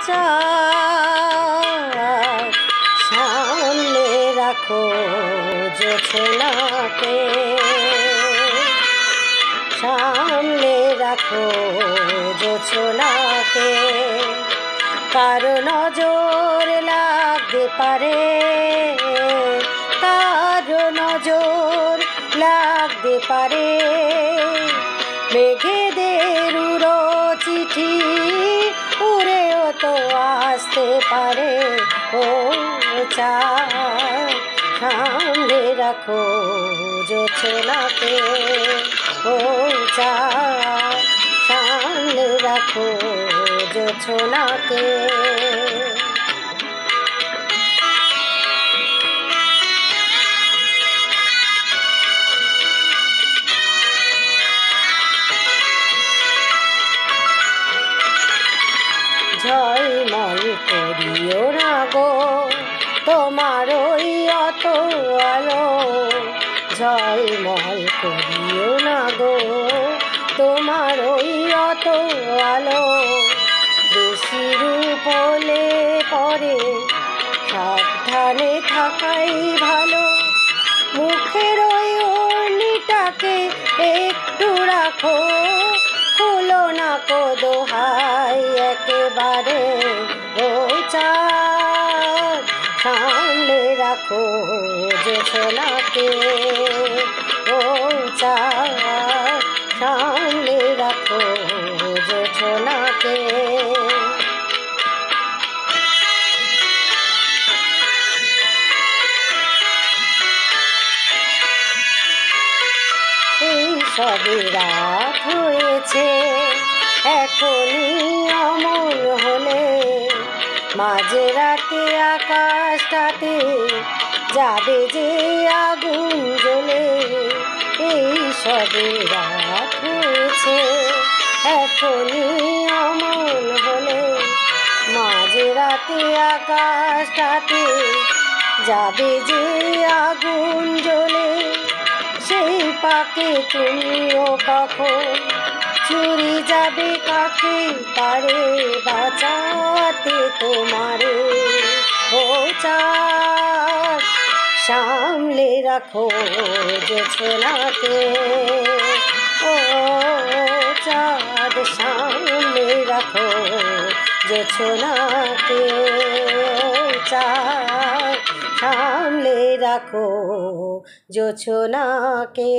চাঁদ সামনে রাখো জোছনাকে, সামনে রাখো জোছনাকে। কারো নজর লাগতে পারে, কারো নজর লাগতে পারে। মেঘেদের উড়ো চিঠি উড়েও তো আসতে পারে। ও চাঁদ সামনে রাখো জোছনাকে, ও চাঁদ সামনে রাখো জোছনাকে। ঝলমল করিও না গো তোমার ওই অত আলো, ঝলমল করিও না গো তোমার ওই অত আলো। বেশি রূপ হলে পরে সাবধানে থাকাই ভালো। মুখের ওই ওড়নিটাকে একটু রাখো, খুলো না কো দোহাই একেবারে। ও চাঁদ সামনে রাখো জোছনাকে, ও চাঁদ সামনে রাখো জোছনাকে। এই সবে রাত হয়েছে, এখনই অমন হলে মাঝরাতে আকাশটাতে যাবে যে আগুন জ্বলে। এই সবে রাত হয়েছে, এখনই অমন হলে মাঝরাতে আকাশটাতে যাবে যে আগুন জ্বলে। সেই পাকে তুমিও কখন চুরি যাবে কাকে পারে বাঁচাতে তোমারে। ও চাঁদ সামলে রাখো জোছনাকে, ও চাঁদ সামলে রাখো জোছনাকে, ও চাঁদ সামলে রাখো জোছনাকে।